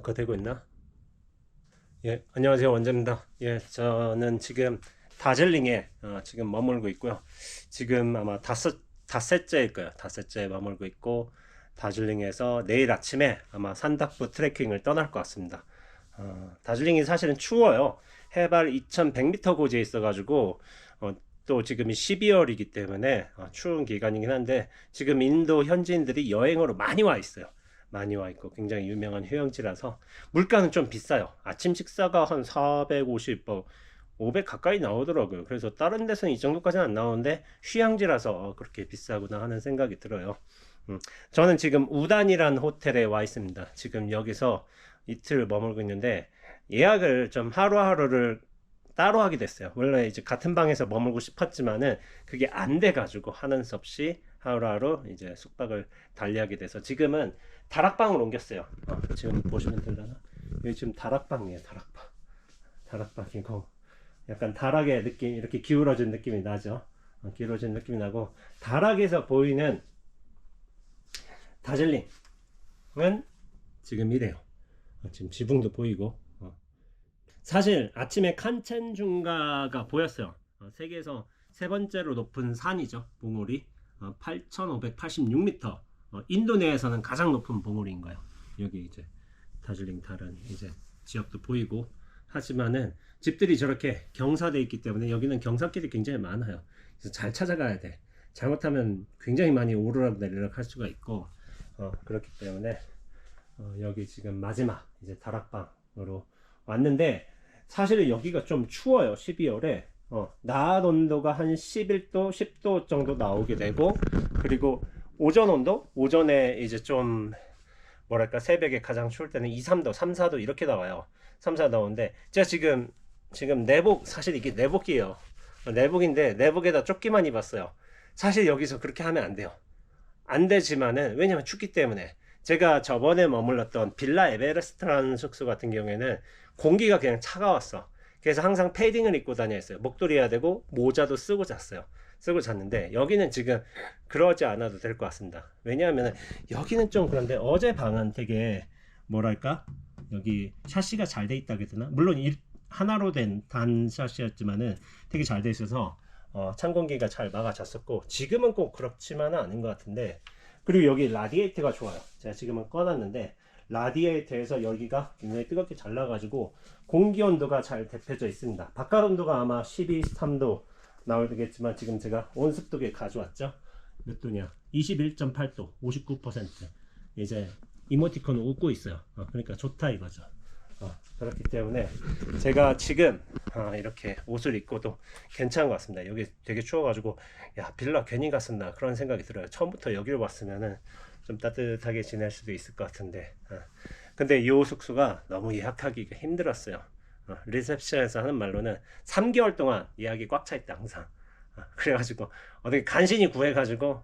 녹화되고 있나? 예, 안녕하세요. 원재입니다. 예, 저는 지금 다즐링에 지금 머물고 있고요. 지금 아마 닷새째일 거예요. 닷새째에 머물고 있고, 다즐링에서 내일 아침에 아마 산다프 트레킹을 떠날 것 같습니다. 다즐링이 사실은 추워요. 해발 2100m 고지에 있어가지고, 또 지금이 12월이기 때문에 추운 기간이긴 한데, 지금 인도 현지인들이 여행으로 많이 와 있어요. 많이 와 있고 굉장히 유명한 휴양지라서 물가는 좀 비싸요. 아침 식사가 한 450, 500 가까이 나오더라고요. 그래서 다른 데서는 이 정도까지는 안 나오는데 휴양지라서 그렇게 비싸구나 하는 생각이 들어요. 저는 지금 우단이라는 호텔에 와 있습니다. 지금 여기서 이틀 머물고 있는데 예약을 좀 하루하루를 따로 하게 됐어요. 원래 이제 같은 방에서 머물고 싶었지만은 그게 안 돼가지고 하는 수 없이 하루하루 이제 숙박을 달리하게 돼서 지금은 다락방으로 옮겼어요. 지금 보시면 되려나? 여기 지금 다락방이에요. 다락방이고 약간 다락의 느낌, 이렇게 기울어진 느낌이 나죠. 기울어진 느낌이 나고 다락에서 보이는 다즐링은 지금 이래요. 지금 지붕도 보이고 사실 아침에 칸첸중가가 보였어요. 세계에서 세 번째로 높은 산이죠. 봉우리 8,586m. 인도 내에서는 가장 높은 봉우리인 거예요. 여기 이제 다즐링 다른 이제 지역도 보이고 하지만은 집들이 저렇게 경사되어 있기 때문에 여기는 경사길이 굉장히 많아요. 그래서 잘 찾아가야 돼. 잘못하면 굉장히 많이 오르락 내리락 할 수가 있고 그렇기 때문에 여기 지금 마지막 이제 다락방으로 왔는데 사실은 여기가 좀 추워요. 12월에 낮 온도가 한 11도, 10도 정도 나오게 되고 그리고 오전 온도? 오전에 이제 좀 뭐랄까 새벽에 가장 추울 때는 2, 3도, 3, 4도 이렇게 나와요. 3, 4 나오는데 제가 지금 내복 사실 이게 내복이에요. 내복인데 내복에다 조끼만 입었어요. 사실 여기서 그렇게 하면 안 돼요. 안 되지만은 왜냐면 춥기 때문에 제가 저번에 머물렀던 빌라 에베레스트라는 숙소 같은 경우에는 공기가 그냥 차가웠어. 그래서 항상 패딩을 입고 다녔어요. 목도리 해야 되고 모자도 쓰고 잤어요. 쓰고 잤는데 여기는 지금 그러지 않아도 될 것 같습니다. 왜냐하면 여기는 좀 그런데 어제 방은 되게 뭐랄까 여기 샤시가 잘 돼 있다 그러나 물론 하나로 된 단 샤시였지만은 되게 잘 돼 있어서 찬 공기가 잘 막아졌었고 지금은 꼭 그렇지만은 않은 것 같은데 그리고 여기 라디에이터가 좋아요. 제가 지금은 꺼놨는데 라디에이터에서 여기가 굉장히 뜨겁게 잘 나가지고 공기 온도가 잘 대표져 있습니다. 바깥 온도가 아마 12, 13도 나오겠지만 지금 제가 온습도계 가져왔죠. 몇 도냐? 21.8도, 59%. 이제 이모티콘을 웃고 있어요. 그러니까 좋다 이거죠. 그렇기 때문에 제가 지금 이렇게 옷을 입고도 괜찮은 것 같습니다. 여기 되게 추워가지고 야 빌라 괜히 갔었나 그런 생각이 들어요. 처음부터 여기로 왔으면은 좀 따뜻하게 지낼 수도 있을 것 같은데 근데 이 숙소가 너무 예약하기가 힘들었어요. 리셉션에서 하는 말로는 3개월 동안 예약이 꽉 차 있다 항상. 그래가지고 어떻게 간신히 구해가지고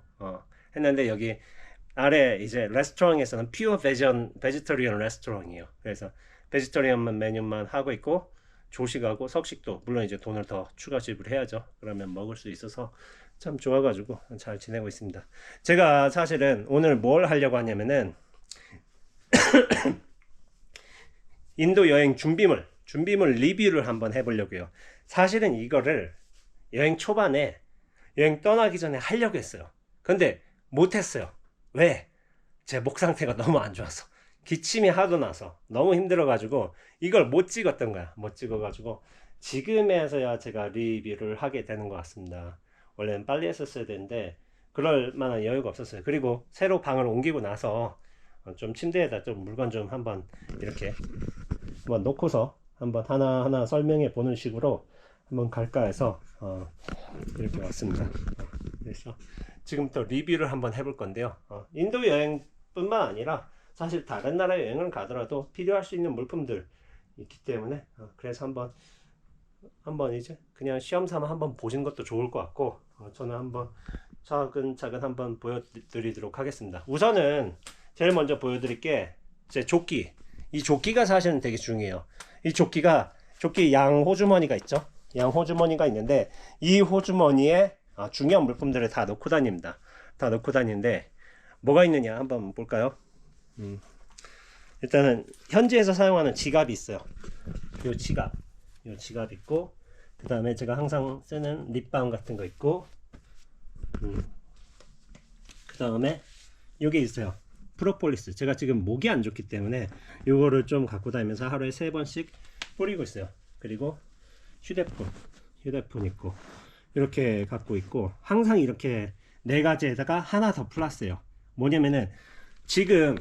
했는데 여기 아래 이제 레스토랑에서는 퓨어 베지터리언 레스토랑이에요. 그래서 베지터리언 메뉴만 하고 있고 조식하고 석식도 물론 이제 돈을 더 추가 지불해야죠. 그러면 먹을 수 있어서 참 좋아가지고 잘 지내고 있습니다. 제가 사실은 오늘 뭘 하려고 하냐면은 인도 여행 준비물 리뷰를 한번 해보려고요. 사실은 이거를 여행 초반에 여행 떠나기 전에 하려고 했어요. 근데 못했어요. 왜? 제 목 상태가 너무 안 좋아서 기침이 하도 나서 너무 힘들어가지고 이걸 못 찍었던 거야. 못 찍어가지고 지금에서야 제가 리뷰를 하게 되는 것 같습니다. 원래는 빨리 했었어야 되는데 그럴 만한 여유가 없었어요. 그리고 새로 방을 옮기고 나서 좀 침대에다 좀 물건 좀 한번 이렇게 한번 놓고서 한번 하나하나 설명해 보는 식으로 한번 갈까 해서 이렇게 왔습니다. 그래서 지금부터 리뷰를 한번 해볼 건데요. 인도 여행뿐만 아니라 사실 다른 나라 여행을 가더라도 필요할 수 있는 물품들 있기 때문에 그래서 한번 이제 그냥 시험 삼아 한번 보신 것도 좋을 것 같고 저는 한번 차근차근 한번 보여드리도록 하겠습니다. 우선은 제일 먼저 보여드릴 게 제 조끼. 이 조끼가 사실은 되게 중요해요. 이 조끼 양 호주머니가 있죠. 양 호주머니가 있는데 이 호주머니에 중요한 물품들을 다 넣고 다닙니다. 다 넣고 다니는데 뭐가 있느냐 한번 볼까요? 일단은 현지에서 사용하는 지갑이 있어요. 요 지갑 있고, 그 다음에 제가 항상 쓰는 립밤 같은 거 있고, 그 다음에 요게 있어요. 프로폴리스. 제가 지금 목이 안 좋기 때문에 요거를 좀 갖고 다니면서 하루에 3번씩 뿌리고 있어요. 그리고 휴대폰 있고, 이렇게 갖고 있고, 항상 이렇게 4가지에다가 하나 더 플러스예요. 뭐냐면은 지금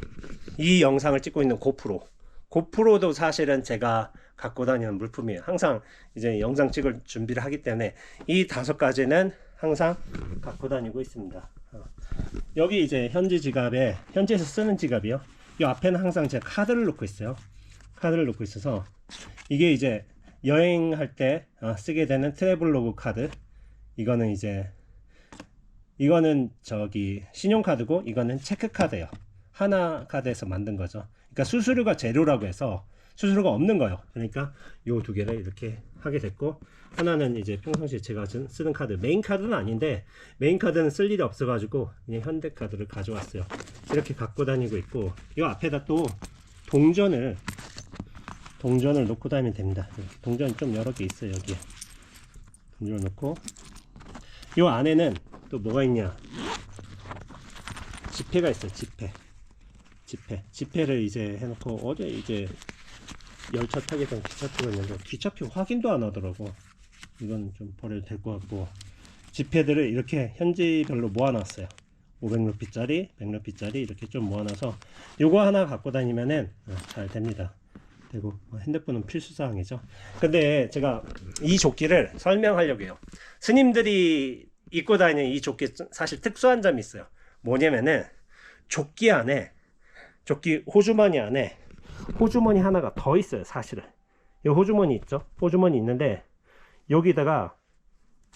이 영상을 찍고 있는 고프로도 사실은 제가 갖고 다니는 물품이에요. 항상 이제 영상 찍을 준비를 하기 때문에 이 5가지는 항상 갖고 다니고 있습니다. 여기 이제 현지에서 쓰는 지갑이요. 이 앞에는 항상 제가 카드를 놓고 있어요. 카드를 놓고 있어서 이게 이제 여행할 때 쓰게 되는 트래블로그 카드. 이거는 저기 신용카드고, 이거는 체크카드예요. 하나카드에서 만든 거죠. 그러니까 수수료가 제로라고 해서 수수료가 없는 거예요. 그러니까 요 2개를 이렇게 하게 됐고, 하나는 이제 평상시에 제가 쓰는 카드, 메인 카드는 아닌데 메인 카드는 쓸 일이 없어 가지고 그냥 현대카드를 가져왔어요. 이렇게 갖고 다니고 있고, 이 앞에다 또 동전을 놓고 다니면 됩니다. 이렇게 동전이 좀 여러 개 있어요. 여기에 동전을 놓고, 이 안에는 또 뭐가 있냐, 지폐가 있어요. 지폐를 이제 해놓고, 어제 이제 열차 타게 된 기차표가 있는데 기차표 확인도 안 하더라고. 이건 좀 버려도 될 것 같고, 지폐들을 이렇게 현지별로 모아놨어요. 500루피짜리, 100루피짜리 이렇게 좀 모아놔서 요거 하나 갖고 다니면은 잘 됩니다. 그리고 핸드폰은 필수사항이죠. 근데 제가 이 조끼를 설명하려고 해요. 스님들이 입고 다니는 이 조끼 사실 특수한 점이 있어요. 뭐냐면은 조끼 호주머니 안에 호주머니 하나가 더 있어요. 사실은 이 호주머니 있죠. 호주머니 있는데 여기다가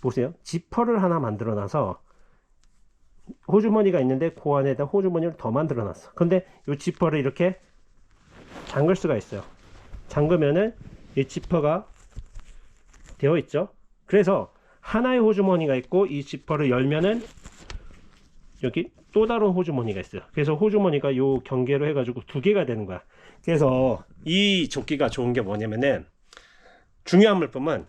보세요. 지퍼를 하나 만들어 놔서 호주머니가 있는데 그 안에다 호주머니를 더 만들어 놨어. 근데 이 지퍼를 이렇게 잠글 수가 있어요. 잠그면은 이 지퍼가 되어 있죠. 그래서 하나의 호주머니가 있고, 이 지퍼를 열면은 여기 또 다른 호주머니가 있어요. 그래서 호주머니가 요 경계로 해가지고 2개가 되는 거야. 그래서 이 조끼가 좋은 게 뭐냐면은, 중요한 물품은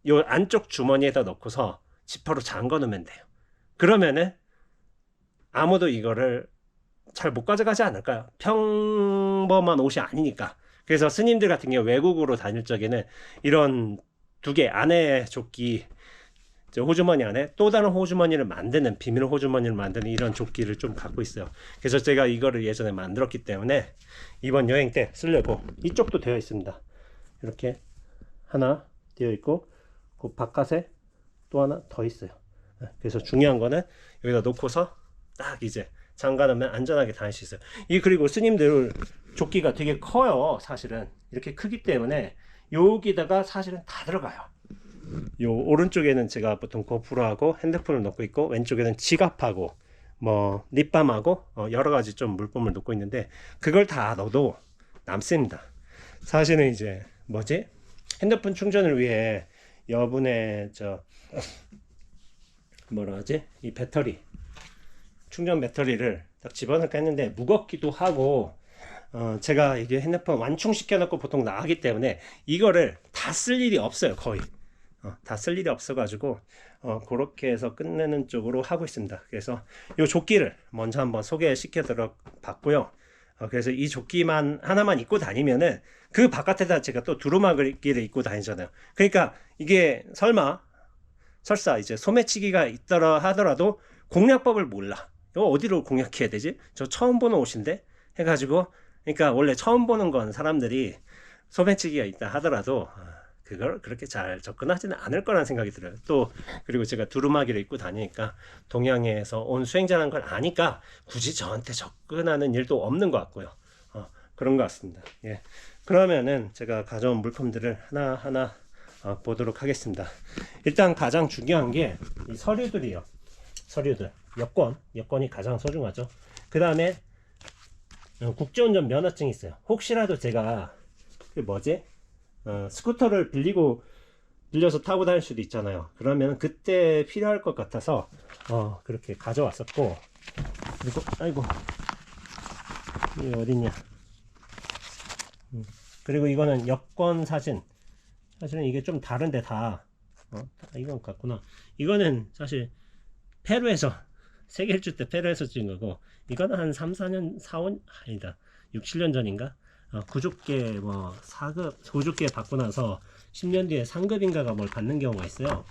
요 안쪽 주머니에다 넣고서 지퍼로 잠궈 놓으면 돼요. 그러면은 아무도 이거를 잘 못 가져가지 않을까요? 평범한 옷이 아니니까. 그래서 스님들 같은 경우 외국으로 다닐 적에는 이런 2개 안에 조끼, 호주머니 안에 또 다른 호주머니를 만드는, 비밀 호주머니를 만드는 이런 조끼를 좀 갖고 있어요. 그래서 제가 이거를 예전에 만들었기 때문에 이번 여행 때 쓰려고. 이쪽도 되어 있습니다. 이렇게 하나 되어 있고, 그 바깥에 또 하나 더 있어요. 그래서 중요한 거는 여기다 놓고서 딱 이제 잠가 놓으면 안전하게 다닐 수 있어요. 그리고 스님들 조끼가 되게 커요. 사실은 이렇게 크기 때문에 여기다가 사실은 다 들어가요. 요 오른쪽에는 제가 보통 고프로하고 핸드폰을 넣고 있고, 왼쪽에는 지갑하고 뭐 립밤하고 여러 가지 좀 물품을 넣고 있는데, 그걸 다 넣어도 남습니다. 사실은 이제 핸드폰 충전을 위해 여분의 이 배터리, 충전 배터리를 딱 집어넣을까 했는데 무겁기도 하고, 제가 이게 핸드폰 완충시켜 놓고 보통 나가기 때문에 이거를 다 쓸 일이 없어요. 거의 다 쓸 일이 없어 가지고 그렇게 해서 끝내는 쪽으로 하고 있습니다. 그래서 이 조끼를 먼저 한번 소개시켜 드려 봤고요. 그래서 이 조끼만 하나만 입고 다니면은 그 바깥에다 제가 또 두루마기를 입고 다니잖아요. 그러니까 이게 설사 이제 소매치기가 있더라 하더라도 공략법을 몰라. 이거 어디로 공략해야 되지? 저 처음 보는 옷인데 해가지고, 그러니까 원래 처음 보는 건 사람들이 소매치기가 있다 하더라도 그걸 그렇게 잘 접근하지는 않을 거라는 생각이 들어요. 또 그리고 제가 두루마기를 입고 다니니까 동양에서 온 수행자라는 걸 아니까 굳이 저한테 접근하는 일도 없는 것 같고요. 그런 것 같습니다. 예. 그러면은 제가 가져온 물품들을 하나하나 보도록 하겠습니다. 일단 가장 중요한 게 이 서류들이에요. 서류들, 여권이 가장 소중하죠. 그 다음에 국제운전 면허증이 있어요. 혹시라도 제가 스쿠터를 빌려서 타고 다닐 수도 있잖아요. 그러면 그때 필요할 것 같아서 그렇게 가져왔었고, 그리고 아이고, 이게 어딨냐, 그리고 이거는 여권 사진. 사실은 이게 좀 다른데 이건 같구나. 이거는 사실 페루에서 세계 일주 때 페루에서 찍은 거고, 이거는 한 3, 4년, 4, 5, 아니다. 6, 7년 전인가? 구조계 뭐 4급, 구조계 받고 나서 10년 뒤에 상급인가가 뭘 받는 경우가 있어요.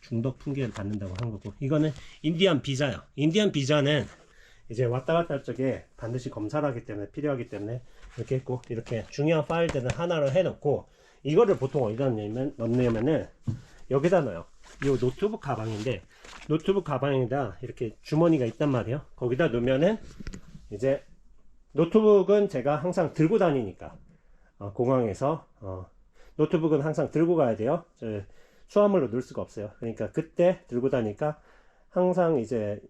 중독 풍기를 받는다고 한 거고, 이거는 인디안 비자요. 인디안 비자는 이제 왔다 갔다 할 적에 반드시 검사를 하기 때문에 필요하기 때문에 이렇게 했고, 이렇게 중요한 파일들은 하나로 해놓고, 이거를 보통 어디다 넣냐면은 여기다 넣어요. 이 노트북 가방인데, 노트북 가방에다 이렇게 주머니가 있단 말이에요. 거기다 넣으면은 이제 노트북은 제가 항상 들고 다니니까 공항에서 노트북은 항상 들고 가야 돼요. 수화물로 넣을 수가 없어요. 그러니까 그때 들고 다니까 항상 이제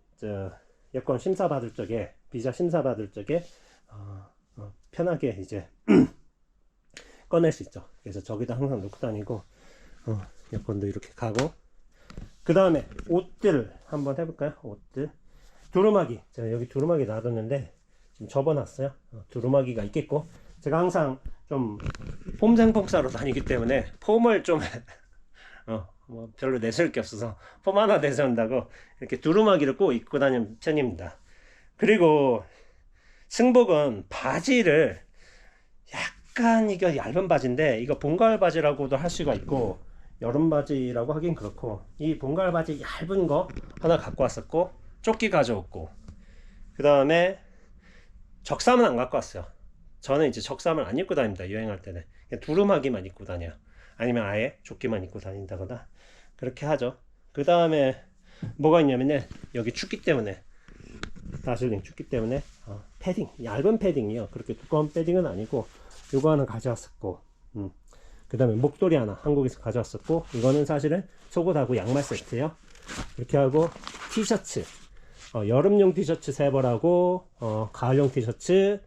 여권 심사 받을 적에, 비자 심사 받을 적에 편하게 이제 꺼낼 수 있죠. 그래서 저기다 항상 놓고 다니고, 여권도 이렇게 가고, 그 다음에 옷들 한번 해볼까요? 옷들. 두루마기. 제가 여기 두루마기 놔뒀는데 지금 접어놨어요. 두루마기가 있겠고, 제가 항상 좀 폼생폼사로 다니기 때문에 폼을 좀 뭐 별로 내세울 게 없어서 폼 하나 내세운다고 이렇게 두루마기를 꼭 입고 다니는 편입니다. 그리고 승복은 바지를 약간, 이거 얇은 바지인데 이거 봉가을 바지라고도 할 수가 있고 여름 바지라고 하긴 그렇고, 이 봉가을 바지 얇은 거 하나 갖고 왔었고, 조끼 가져왔고, 그 다음에 적삼은 안 갖고 왔어요. 저는 이제 적삼을 안 입고 다닙니다. 여행할 때는 그냥 두루마기만 입고 다녀요. 아니면 아예 조끼만 입고 다닌다거나 그렇게 하죠. 그 다음에 뭐가 있냐면은 여기 춥기 때문에, 다슬링 춥기 때문에 패딩, 얇은 패딩이요. 그렇게 두꺼운 패딩은 아니고 요거 하나 가져왔었고, 그 다음에 목도리 하나 한국에서 가져왔었고, 이거는 사실은 속옷하고 양말 세트예요. 이렇게 하고 티셔츠, 여름용 티셔츠 3벌하고 가을용 티셔츠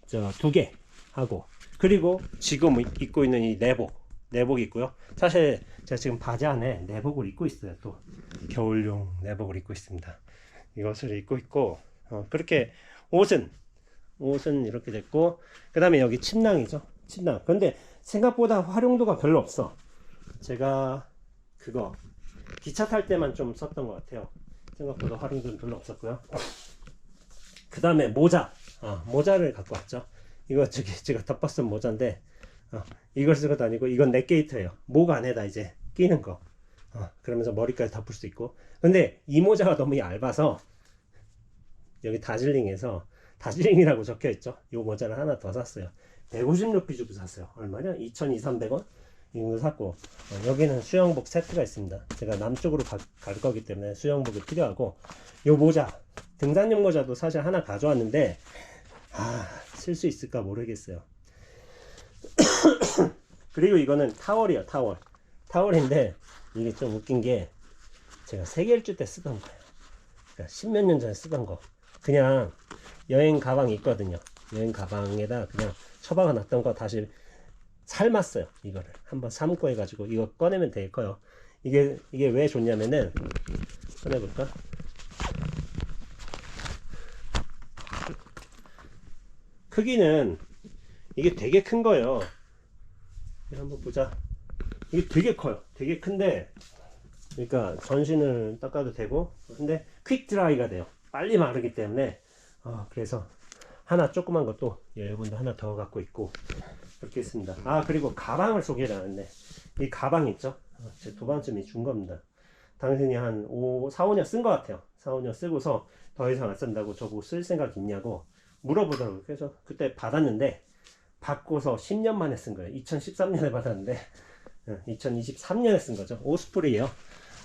2개 하고, 그리고 지금 입고 있는 이 내복 있고요. 사실 제가 지금 바지 안에 내복을 입고 있어요. 또 겨울용 내복을 입고 있습니다. 이것을 입고 있고, 그렇게 옷은 이렇게 됐고, 그 다음에 여기 침낭이죠. 침낭. 근데 생각보다 활용도가 별로 없어. 제가 그거 기차 탈 때만 좀 썼던 것 같아요. 생각보다 활용도는 별로 없었고요. 그 다음에 모자를 갖고 왔죠. 이거 제가 덧봤던 모자인데, 이걸 쓰고 다니고, 이건 넥게이트예요. 목 안에다 이제 끼는 거. 그러면서 머리까지 덮을 수 있고. 근데 이 모자가 너무 얇아서 여기 다즐링이라고 적혀 있죠. 이 모자를 하나 더 샀어요. 150루피 주고 샀어요. 얼마냐? 2,200~300원? 이거 샀고, 여기는 수영복 세트가 있습니다. 제가 남쪽으로 갈 거기 때문에 수영복이 필요하고, 이 모자, 등산용 모자도 사실 하나 가져왔는데 쓸 수 있을까 모르겠어요. 그리고 이거는 타월이에요. 타월인데 이게 좀 웃긴 게, 제가 세계 일주 때 쓰던 거예요. 그러니까 10몇 년 전에 쓰던 거. 그냥 여행 가방이 있거든요. 여행 가방에다 그냥 처박아 놨던 거 다시 삶았어요. 이거를 한번 삶고 해가지고 이거 꺼내면 될 거예요. 이게 왜 좋냐면은, 꺼내볼까? 크기는 이게 되게 큰 거예요. 한번 보자. 이게 되게 커요. 되게 큰데, 그러니까 전신을 닦아도 되고, 근데 퀵 드라이가 돼요. 빨리 마르기 때문에. 그래서 하나 조그만 것도 여러분도 하나 더 갖고 있고 그렇게 했습니다. 그리고 가방을 소개를 안 했네. 이 가방 있죠? 제 두 번쯤이 준 겁니다. 당신이 한 4, 5년 쓴 것 같아요. 4, 5년 쓰고서 더 이상 안 쓴다고 저보고 쓸 생각 있냐고 물어보더라고요. 그래서 그때 받았는데, 받고서 10년 만에 쓴 거예요. 2013년에 받았는데 2023년에 쓴 거죠. 오스프리예요.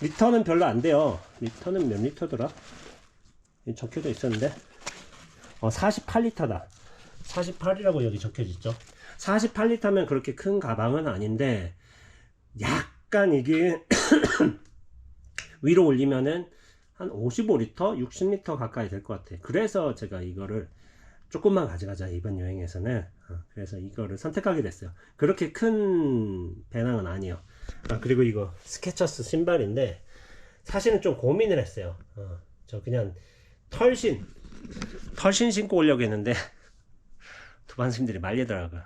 리터는 별로 안 돼요. 리터는 몇 리터더라? 적혀져 있었는데 48리터다. 48이라고 여기 적혀져 있죠. 48리터면 그렇게 큰 가방은 아닌데, 약간 이게 위로 올리면은 한 55리터, 60리터 가까이 될 것 같아. 그래서 제가 이거를 조금만 가져가자 이번 여행에서는. 그래서 이거를 선택하게 됐어요. 그렇게 큰 배낭은 아니에요. 그리고 이거 스케쳐스 신발인데, 사실은 좀 고민을 했어요. 저 그냥 털신 신고 오려고 했는데 두반스님들이 말리더라고요.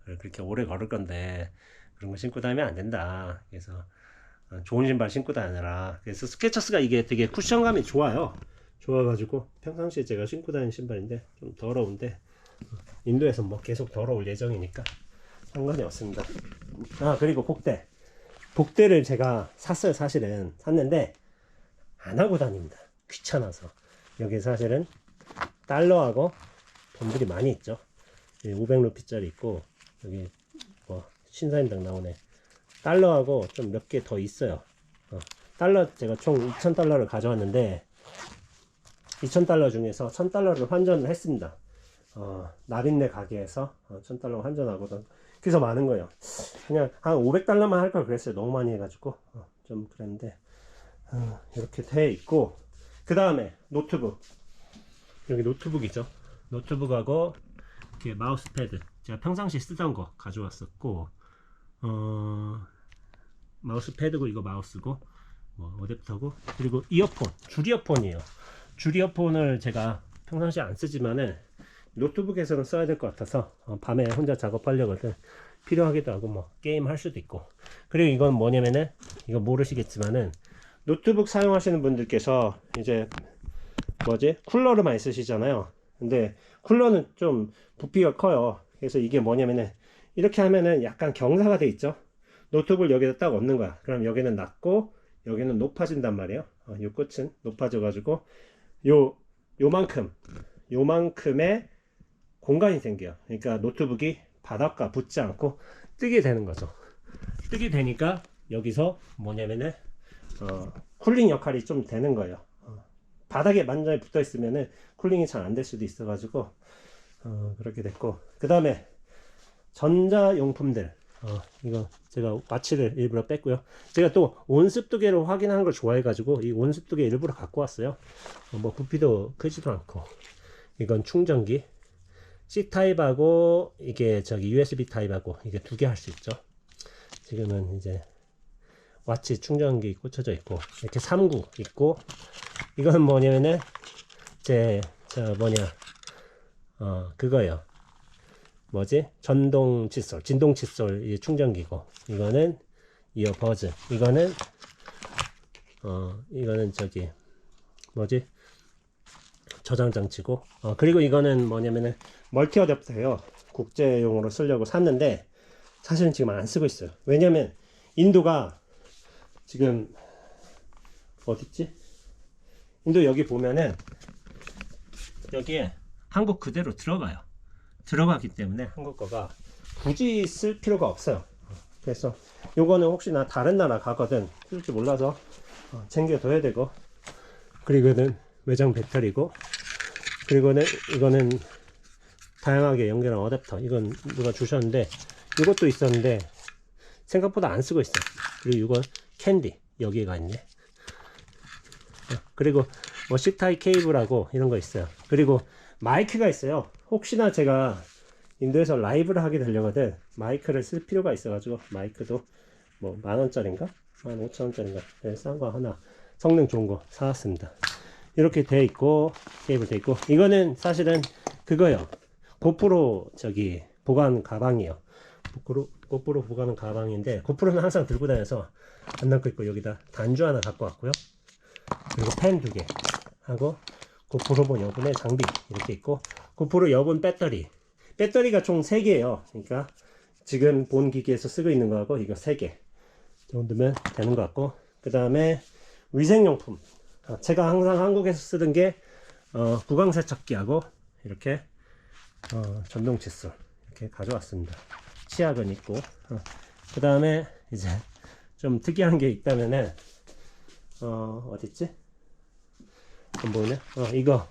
그렇게 오래 걸을 건데 그런 거 신고 다니면 안 된다. 그래서 좋은 신발 신고 다니라. 그래서 스케쳐스가 이게 되게 쿠션감이 좋아요. 좋아가지고 평상시에 제가 신고 다니는 신발인데 좀 더러운데 인도에서 뭐 계속 더러울 예정이니까 상관이 없습니다. 그리고 복대를 제가 샀어요. 사실은 샀는데 안 하고 다닙니다. 귀찮아서. 여기 사실은 달러하고 돈들이 많이 있죠. 500루피짜리 있고 여기 뭐 신사임당 나오네. 달러하고 좀 몇 개 더 있어요. 달러 제가 총 2000달러를 가져왔는데 2000달러 중에서 1000달러를 환전을 했습니다. 나린네 가게에서 1000달러 환전하거든. 그래서 많은 거예요. 그냥 한 500달러만 할 걸 그랬어요. 너무 많이 해가지고 좀 그랬는데 이렇게 돼 있고, 그 다음에 노트북, 여기 노트북이죠. 노트북하고 이렇게 마우스패드, 제가 평상시 쓰던 거 가져왔었고, 마우스패드고 이거 마우스고 뭐 어댑터고, 그리고 이어폰, 줄 이어폰이에요. 줄 이어폰을 제가 평상시 안 쓰지만은 노트북에서는 써야 될 것 같아서 밤에 혼자 작업하려거든 필요하기도 하고, 뭐 게임 할 수도 있고. 그리고 이건 뭐냐면은, 이거 모르시겠지만은 노트북 사용하시는 분들께서 이제 쿨러를 많이 쓰시잖아요. 근데 쿨러는 좀 부피가 커요. 그래서 이게 뭐냐면은 이렇게 하면은 약간 경사가 돼 있죠. 노트북을 여기다 딱 얹는 거야. 그럼 여기는 낮고 여기는 높아진단 말이에요. 요 끝은 높아져 가지고 요만큼의 공간이 생겨요. 그러니까 노트북이 바닥과 붙지 않고 뜨게 되는 거죠. 뜨게 되니까 여기서 뭐냐면은 쿨링 역할이 좀 되는 거예요. 바닥에 완전히 붙어 있으면은 쿨링이 잘 안 될 수도 있어 가지고 그렇게 됐고, 그 다음에 전자용품들, 이거 제가 와치를 일부러 뺐고요. 제가 또 온습도계로 확인하는 걸 좋아해 가지고 이 온습도계 일부러 갖고 왔어요. 뭐 부피도 크지도 않고. 이건 충전기, C타입하고 이게 USB 타입하고 이게 두 개 할 수 있죠. 지금은 이제 와치 충전기 꽂혀져 있고, 이렇게 3구 있고, 이건 뭐냐면은 그거요. 진동 칫솔 이 충전기고, 이거는 이어버즈, 이거는 저장 장치고, 그리고 이거는 뭐냐면은 멀티 어댑터예요. 국제용으로 쓰려고 샀는데 사실은 지금 안 쓰고 있어요. 왜냐면 인도가 지금 어딨지? 인도 여기 보면은 여기에 한국 그대로 들어가기 때문에 한국 거가 굳이 쓸 필요가 없어요. 그래서 요거는 혹시나 다른 나라 가거든 쓸지 몰라서 챙겨둬야 되고, 그리고는 외장 배터리고, 그리고는 이거는 다양하게 연결한 어댑터, 이건 누가 주셨는데 이것도 있었는데 생각보다 안 쓰고 있어요. 그리고 이거 캔디 여기가 있네. 그리고 뭐 C타입 케이블하고 이런 거 있어요. 그리고 마이크가 있어요. 혹시나 제가 인도에서 라이브를 하게 되려거든 마이크를 쓸 필요가 있어가지고, 마이크도 뭐 10,000원짜리인가 15,000원짜리인가 싼 거 하나 성능 좋은 거 사왔습니다. 이렇게 돼 있고, 케이블 돼 있고, 이거는 사실은 그거요. 고프로 보관 가방이에요. 고프로 보관 가방인데, 고프로는 항상 들고 다녀서 안 남고 있고, 여기다 단주 하나 갖고 왔고요. 그리고 펜 2개 하고, 고프로 여분의 장비 이렇게 있고, 고프로 여분 배터리가 총 3개예요. 그러니까 지금 본 기기에서 쓰고 있는 거하고 이거 3개 정도면 되는 것 같고, 그 다음에 위생용품, 제가 항상 한국에서 쓰던 게 구강 세척기하고 이렇게 전동 칫솔 이렇게 가져왔습니다. 치약은 있고, 그 다음에 이제 좀 특이한 게 있다면은 어딨지? 뭐냐? 이거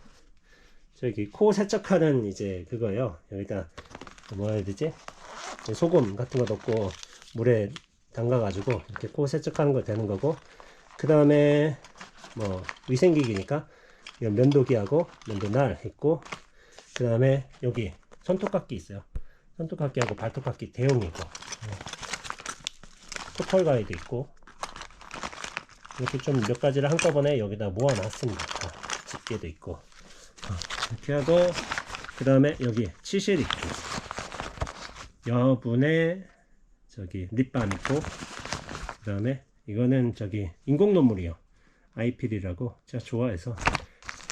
코 세척하는 이제 그거요. 여기다 뭐라 해야 되지? 소금 같은 거 넣고 물에 담가 가지고 이렇게 코 세척하는 거 되는 거고, 그 다음에 뭐 위생기기니까 이건 면도기하고 면도날 있고, 그 다음에 여기 손톱깎이 있어요. 손톱깎이하고 발톱깎이 대용이고, 코털 가위도 있고, 이렇게 좀 몇 가지를 한꺼번에 여기다 모아 놨습니다. 집게도 있고, 이렇게 하고, 그 다음에 여기 치실이 여분의 저기 립밤 있고, 그 다음에 이거는 저기 인공 눈물이요. 아이필이라고 제가 좋아해서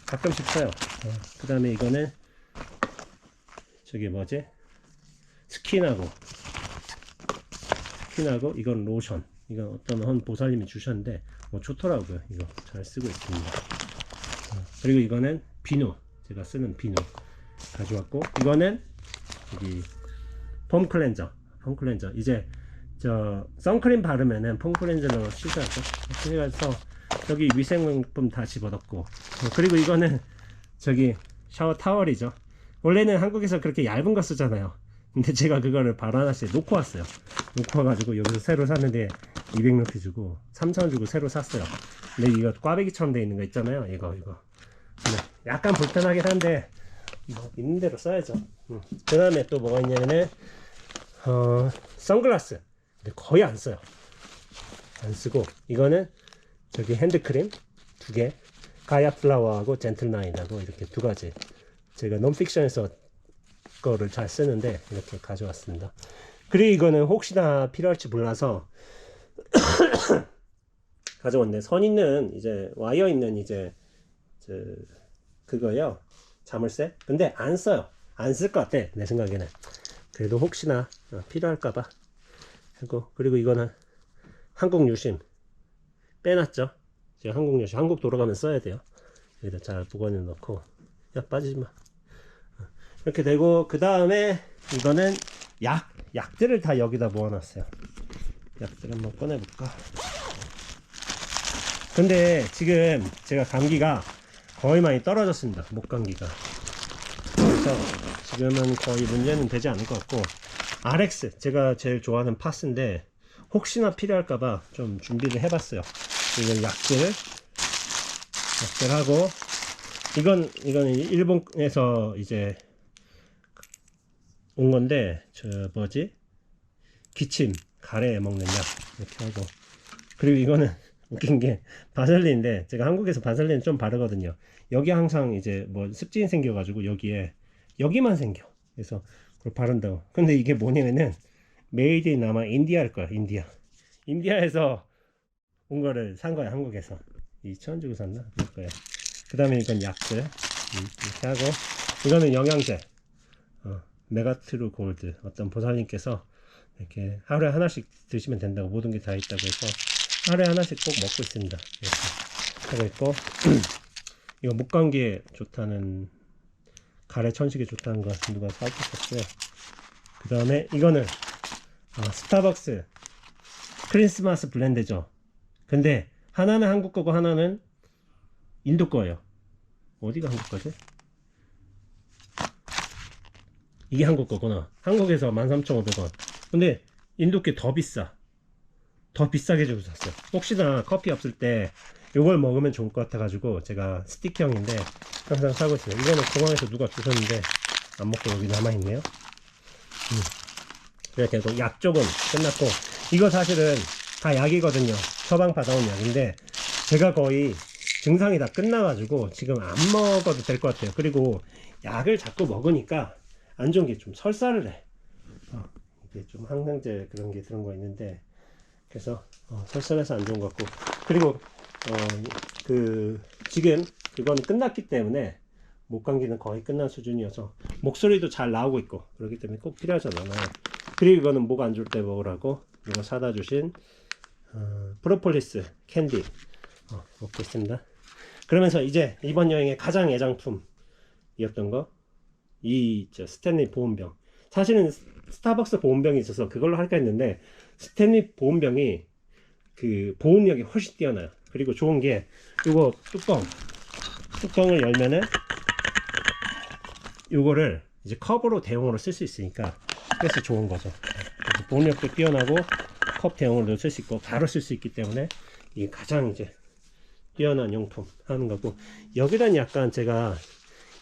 가끔씩 써요. 그 다음에 이거는 저기 뭐지? 스킨하고 이건 로션. 이건 어떤 한 보살님이 주셨는데 뭐 좋더라고요. 이거 잘 쓰고 있습니다. 그리고 이거는 비누, 제가 쓰는 비누 가져왔고, 이거는 여기 폼 클렌저. 이제 저 선크림 바르면은 폼 클렌저로 씻어야죠. 그래서 여기 위생용품 다 집어넣고, 그리고 이거는 저기 샤워 타월이죠. 원래는 한국에서 그렇게 얇은 거 쓰잖아요. 근데 제가 그거를 바로 하나씩 놓고 왔어요. 놓고 와가지고 여기서 새로 샀는데 200루피 주고 3,000원 주고 새로 샀어요. 근데 이거 꽈배기처럼 돼 있는 거 있잖아요. 이거 근데 약간 불편하긴 한데 뭐 있는 대로 써야죠. 그 다음에 또 뭐가 있냐면은 선글라스. 근데 거의 안 써요. 안 쓰고, 이거는 저기 핸드크림 2개, 가야 플라워하고 젠틀나인하고 이렇게 2가지. 제가 논픽션에서 거를 잘 쓰는데 이렇게 가져왔습니다. 그리고 이거는 혹시나 필요할지 몰라서 가져왔는데, 선 있는 이제 와이어 있는 이제 그거요, 자물쇠. 근데 안 써요. 안 쓸 것 같아 내 생각에는. 그래도 혹시나 필요할까봐 하고. 그리고 이거는 한국 유심 빼놨죠. 제가 한국 유심, 한국 돌아가면 써야 돼요. 여기다 잘 보관해 놓고. 야, 빠지지마. 이렇게 되고, 그 다음에 이거는 약들을 다 여기다 모아놨어요. 약들 한번 꺼내볼까. 근데 지금 제가 감기가 거의 많이 떨어졌습니다. 목 감기가. 그래서 지금은 거의 문제는 되지 않을 것 같고, RX 제가 제일 좋아하는 파스인데 혹시나 필요할까봐 좀 준비를 해봤어요. 이건 약들하고, 이거는 일본에서 이제 온 건데, 저 뭐지? 기침 가래에 먹는 약 이렇게 하고. 그리고 이거는 웃긴 게 바셀린인데, 제가 한국에서 바셀린 좀 바르거든요. 여기 항상 이제 뭐 습진이 생겨가지고 여기만 생겨. 그래서 그걸 바른다고. 근데 이게 뭐냐면은 메이드 인 아마 인디아일 거야. 인디아에서 온 거를 산 거야. 한국에서 2,000원 주고 샀나? 그럴 거야. 그 다음에 이건 약들 이렇게 하고, 이거는 영양제 메가트루 골드. 어떤 보살님께서 이렇게 하루에 하나씩 드시면 된다고, 모든 게 다 있다고 해서 하루에 하나씩 꼭 먹고 있습니다. 이렇게 하고 있고, 이거 목감기에 좋다는, 가래 천식에 좋다는 거 누가 써주셨어요. 그 다음에 이거는 스타벅스 크리스마스 블렌드죠. 근데 하나는 한국 거고 하나는 인도 거예요. 어디가 한국 거지? 이게 한국 거구나. 한국에서 13,500원. 근데 인도 게 더 비싸게 주고 샀어요. 혹시나 커피 없을 때 이걸 먹으면 좋을 것 같아 가지고 제가 스틱형인데 항상 사고 있어요. 이거는 공항에서 누가 주셨는데 안 먹고 여기 남아있네요. 이렇게 해서 약 쪽은 끝났고, 이거 사실은 다 약이거든요. 처방 받아온 약인데 제가 거의 증상이 다 끝나가지고 지금 안 먹어도 될 것 같아요. 그리고 약을 자꾸 먹으니까 안 좋은 게 좀 설사를 해. 이게 좀 항생제 그런 게 들은 거 있는데, 그래서 설사해서 안 좋은 것 같고, 그리고 지금 그건 끝났기 때문에 목 감기는 거의 끝난 수준이어서 목소리도 잘 나오고 있고 그렇기 때문에 꼭 필요하지 않아요. 그리고 이거는 목 안 좋을 때 먹으라고 이거 사다 주신 프로폴리스 캔디 먹고 있습니다. 그러면서 이제 이번 여행의 가장 애장품이었던 거, 이 스탠리 보온병. 사실은 스타벅스 보온병이 있어서 그걸로 할까 했는데, 스탠리 보온병이 그 보온력이 훨씬 뛰어나요. 그리고 좋은 게 이거 뚜껑을 열면은 이거를 이제 컵으로 대용으로 쓸 수 있으니까, 그래서 좋은 거죠. 보온력도 뛰어나고 컵 대용으로도 쓸 수 있고 바로 쓸 수 있기 때문에 이게 가장 이제 뛰어난 용품 하는 거고, 여기다 약간 제가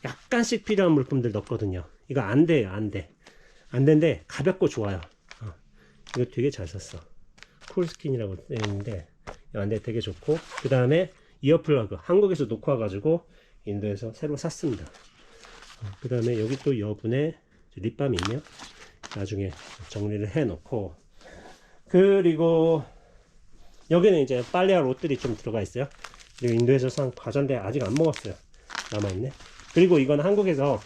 약간씩 필요한 물품들 넣었거든요. 이거 안 돼요. 안 되는데 가볍고 좋아요. 이거 되게 잘 샀어. 쿨스킨이라고 되어있는데 안 돼, 되게 좋고. 그 다음에 이어플러그 한국에서 놓고 와가지고 인도에서 새로 샀습니다. 그 다음에 여기 또 여분의 립밤이 있네요. 나중에 정리를 해 놓고, 그리고 여기는 이제 빨래할 옷들이 좀 들어가 있어요. 그리고 인도에서 산 과자인데 아직 안 먹었어요. 남아있네. 그리고 이건 한국에서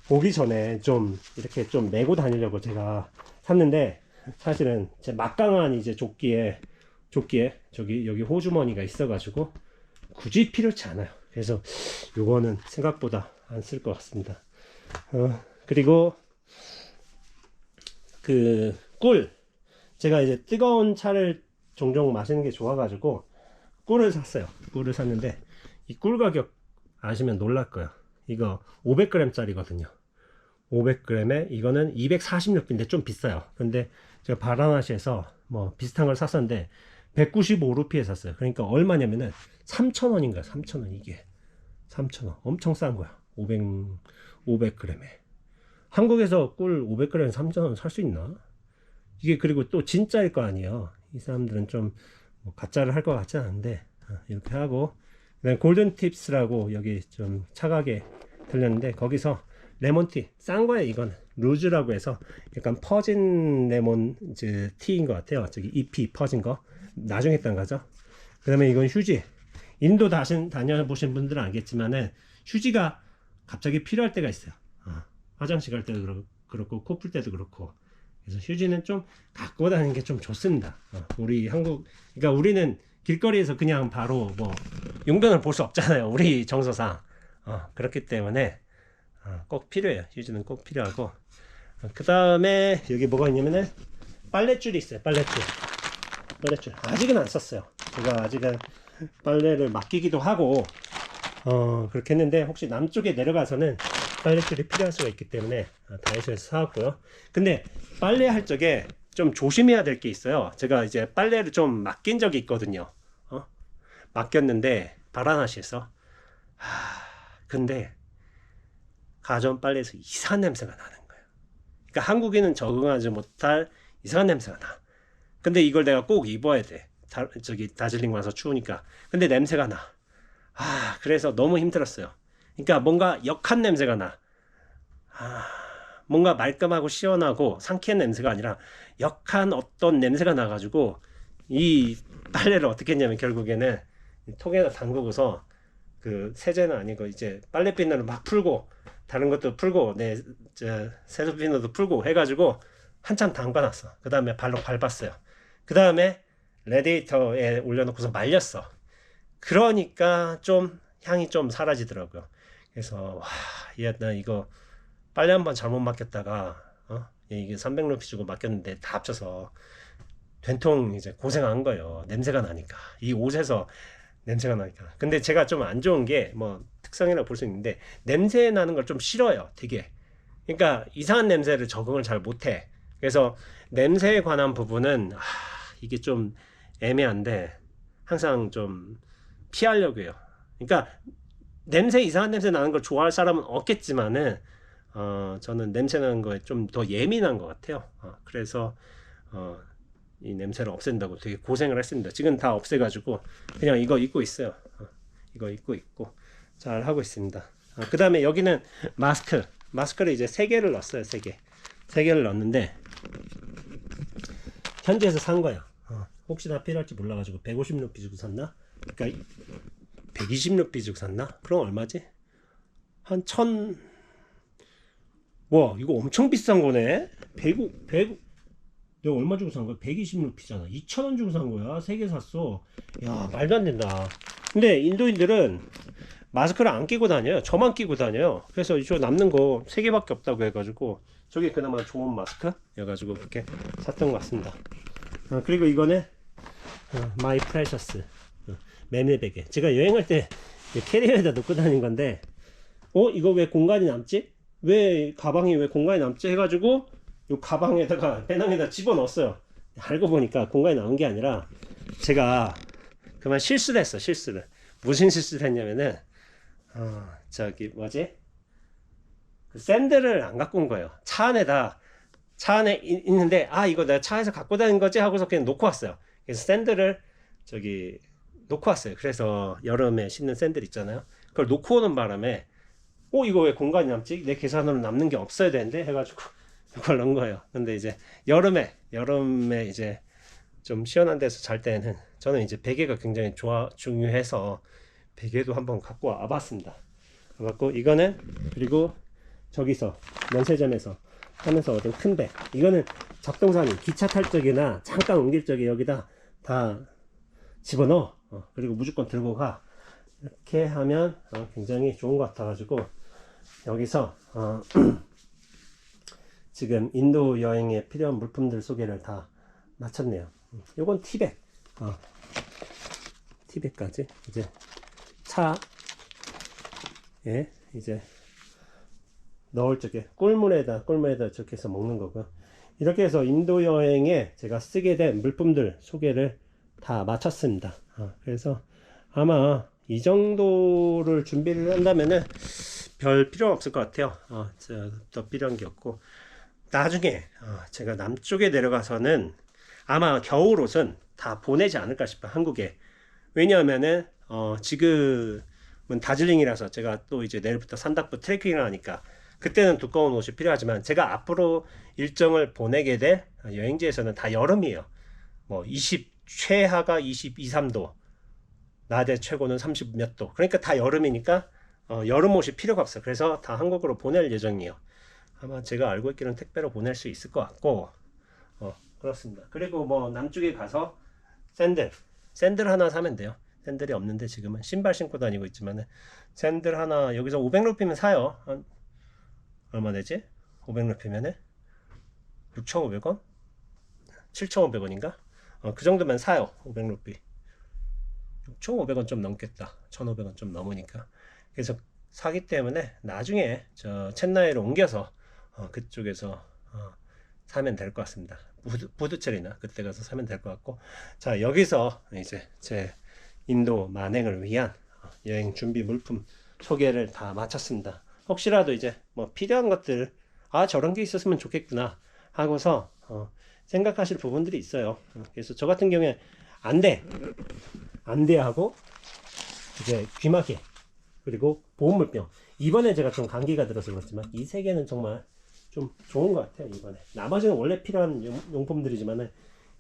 오기 전에 좀 이렇게 좀 메고 다니려고 제가 샀는데, 사실은 제 막강한 이제 조끼에 저기 여기 호주머니가 있어가지고 굳이 필요치 않아요. 그래서 요거는 생각보다 안 쓸 것 같습니다. 그리고 그 꿀, 제가 이제 뜨거운 차를 종종 마시는 게 좋아가지고 꿀을 샀어요. 꿀을 샀는데 이 꿀 가격 아시면 놀랄 거예요. 이거 500g 짜리거든요. 500g에 이거는 240루피인데 좀 비싸요. 근데 제가 바라나시에서 뭐 비슷한 걸 샀었는데 195루피에 샀어요. 그러니까 얼마냐면은 3,000원인가 3,000원. 이게 3,000원. 엄청 싼 거야. 500g에. 한국에서 꿀 500g에 3,000원 살 수 있나? 이게 그리고 또 진짜일 거 아니에요. 이 사람들은 좀 뭐 가짜를 할 것 같지 않은데, 이렇게 하고, 그다음에 골든 팁스라고 여기 좀 차가게 들렸는데 거기서 레몬티 싼 거예요. 이건 루즈라고 해서 약간 퍼진 레몬 티인 것 같아요. 저기 잎이 퍼진 거 나중에 딴 거죠. 그 다음에 이건 휴지. 인도 다녀보신 분들은 알겠지만은 휴지가 갑자기 필요할 때가 있어요. 화장실 갈 때도 그렇고 코 풀 때도 그렇고. 그래서 휴지는 좀 갖고 다니는 게 좀 좋습니다. 우리 한국, 그러니까 우리는 길거리에서 그냥 바로 뭐 용변을 볼 수 없잖아요. 우리 정서상. 그렇기 때문에 꼭 필요해요. 휴지는 꼭 필요하고. 그 다음에 여기 뭐가 있냐면은 빨랫줄이 있어요. 빨랫줄 아직은 안 썼어요. 제가 아직은 빨래를 맡기기도 하고 그렇게 했는데, 혹시 남쪽에 내려가서는 빨랫줄이 필요할 수가 있기 때문에 다이소에서 사왔고요. 근데 빨래할 적에 좀 조심해야 될 게 있어요. 제가 이제 빨래를 좀 맡긴 적이 있거든요. 맡겼는데 바라나시에서 근데 가전 빨래에서 이상한 냄새가 나는 거예요. 그러니까 한국인은 적응하지 못할 이상한 냄새가 나. 근데 이걸 내가 꼭 입어야 돼. 저기 다즐링 와서 추우니까. 근데 냄새가 나. 그래서 너무 힘들었어요. 그러니까 뭔가 역한 냄새가 나. 뭔가 말끔하고 시원하고 상쾌한 냄새가 아니라 역한 어떤 냄새가 나가지고 이 빨래를 어떻게 했냐면 결국에는 통에다 담그고서 그 세제는 아니고 이제 빨래 비누를 막 풀고 다른 것도 풀고 세수 비누도 풀고 해가지고 한참 담가놨어. 그 다음에 발로 밟았어요. 그 다음에 레디에이터에 올려놓고서 말렸어. 그러니까 좀 향이 좀 사라지더라고요. 그래서 나 이거 빨래 한번 잘못 맡겼다가 이게 300루피 주고 맡겼는데 다 합쳐서 된통 이제 고생한 거예요. 냄새가 나니까, 이 옷에서 냄새가 나니까. 근데 제가 좀 안 좋은 게 뭐 특성이라고 볼 수 있는데, 냄새 나는 걸 좀 싫어요. 되게. 그러니까 이상한 냄새를 적응을 잘 못해. 그래서 냄새에 관한 부분은 이게 좀 애매한데 항상 좀 피하려고 해요. 그러니까 이상한 냄새 나는 걸 좋아할 사람은 없겠지만은 저는 냄새 나는 거에 좀 더 예민한 것 같아요. 그래서 이 냄새를 없앤다고 되게 고생을 했습니다. 지금 다 없애가지고 그냥 이거 입고 있어요. 이거 입고 있고 잘 하고 있습니다. 그 다음에 여기는 마스크를 이제 3개를 넣었어요. 3개를 넣었는데 현지에서 산 거예요. 혹시나 필요할지 몰라가지고 150루피 주고 샀나? 그러니까 120루피 주고 샀나? 그럼 얼마지? 한 1000... 와, 이거 엄청 비싼 거네. 100 내가 얼마 주고 산 거야? 120루피잖아. 2,000원 주고 산 거야. 3개 샀어. 야, 말도 안 된다. 근데 인도인들은 마스크를 안 끼고 다녀요. 저만 끼고 다녀요. 그래서 이쪽 남는 거 3개밖에 없다고 해가지고 저게 그나마 좋은 마스크여가지고 그렇게 샀던 것 같습니다. 그리고 이거는 마이 프레셔스 메밀베개. 제가 여행할 때 캐리어에다 넣고 다닌 건데 이거 왜 공간이 남지? 가방이 왜 공간이 남지? 해가지고 이 가방에다가 배낭에다 집어넣었어요. 알고 보니까 공간이 남은 게 아니라 제가 그만 실수를 했어. 무슨 실수를 했냐면은 저기 뭐지? 그 샌들을 안 갖고 온 거예요. 차 안에 있는데 이거 내가 차에서 갖고 다닌 거지 하고서 그냥 놓고 왔어요. 그래서 샌들을 저기 놓고 왔어요. 그래서 여름에 신는 샌들 있잖아요. 그걸 놓고 오는 바람에 이거 왜 공간이 남지? 내 계산으로 남는 게 없어야 되는데 해가지고 이걸 넣은 거예요. 근데 이제 여름에 이제 좀 시원한 데서 잘 때는 저는 이제 베개가 굉장히 중요해서 베개도 한번 갖고 와봤습니다. 갖고 이거는 그리고 저기서 면세점에서 하면서 얻은 큰 배, 이거는 잡동사니 기차 탈 적이나 잠깐 옮길 적에 여기다 다 집어넣어. 그리고 무조건 들고 가. 이렇게 하면 굉장히 좋은 것 같아 가지고 여기서 지금 인도 여행에 필요한 물품들 소개를 다 마쳤네요. 요건 티백, 티백까지 이제 차에 이제 넣을 적에 꿀물에다 이렇게 해서 먹는 거고요. 이렇게 해서 인도 여행에 제가 쓰게 된 물품들 소개를 다 마쳤습니다. 그래서 아마 이 정도를 준비를 한다면은 별 필요가 없을 것 같아요. 더 필요한 게 없고, 나중에 제가 남쪽에 내려가서는 아마 겨울옷은 다 보내지 않을까 싶어요, 한국에. 왜냐하면은 지금은 다즐링이라서 제가 또 이제 내일부터 산다프 트레킹을 하니까 그때는 두꺼운 옷이 필요하지만, 제가 앞으로 일정을 보내게 될 여행지에서는 다 여름이에요. 뭐 최하가 22, 3도, 낮에 최고는 30 몇 도. 그러니까 다 여름이니까 여름 옷이 필요가 없어요. 그래서 다 한국으로 보낼 예정이에요. 아마 제가 알고 있기로는 택배로 보낼 수 있을 것 같고, 그렇습니다. 그리고 뭐 남쪽에 가서 샌들 하나 사면 돼요. 샌들이 없는데 지금은 신발 신고 다니고 있지만은 샌들 하나 여기서 500루피면 사요. 한 얼마 되지? 500루피면은 6,500원? 7,500원인가? 그 정도면 사요. 500루피. 6,500원 좀 넘겠다. 1,500원 좀 넘으니까. 그래서 사기 때문에 나중에 저 첸나이로 옮겨서 그쪽에서 사면 될 것 같습니다. 부두철이나 그때 가서 사면 될 것 같고, 자, 여기서 이제 제 인도 만행을 위한 여행 준비 물품 소개를 다 마쳤습니다. 혹시라도 이제 뭐 필요한 것들, 저런 게 있었으면 좋겠구나 하고서 생각하실 부분들이 있어요. 그래서 저 같은 경우에 안대 하고 이제 귀마개, 그리고 보온물병. 이번에 제가 좀 감기가 들어서 그렇지만 이 세 개는 정말 좀 좋은 것 같아요. 이번에 나머지는 원래 필요한 용품들이지만은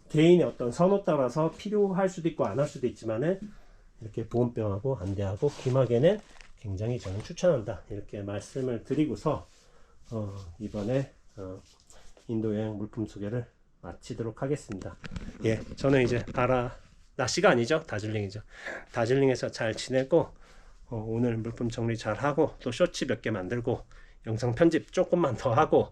개인의 어떤 선호 따라서 필요할 수도 있고 안 할 수도 있지만은, 이렇게 보온병하고 안대하고 귀마개는 굉장히 저는 추천한다, 이렇게 말씀을 드리고서 이번에 인도 여행 물품 소개를 마치도록 하겠습니다. 예, 저는 이제 나시가 아니죠, 다즐링이죠. 다즐링에서 잘 지내고 오늘 물품 정리 잘 하고 또 쇼츠 몇 개 만들고 영상 편집 조금만 더 하고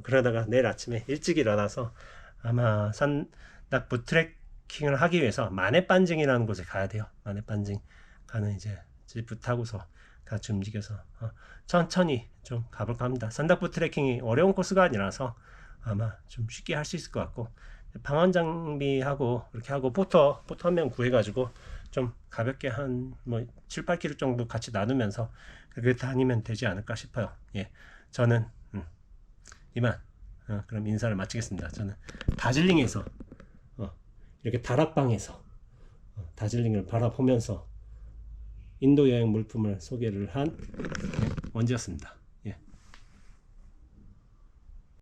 그러다가 내일 아침에 일찍 일어나서 아마 산낙부 트레킹을 하기 위해서 마네반징이라는 곳에 가야 돼요. 마네반징 가는 이제 지프 타고서 같이 움직여서 천천히 좀 가볼까 합니다. 산낙부 트레킹이 어려운 코스가 아니라서 아마 좀 쉽게 할 수 있을 것 같고, 방한 장비하고 이렇게 하고 포터 한 명 구해가지고 좀 가볍게 한 뭐 7, 8km 정도 같이 나누면서 그렇게 다니면 되지 않을까 싶어요. 예, 저는 이만 그럼 인사를 마치겠습니다. 저는 다즐링에서 이렇게 다락방에서 다즐링을 바라보면서 인도 여행 물품을 소개를 한 원지였습니다.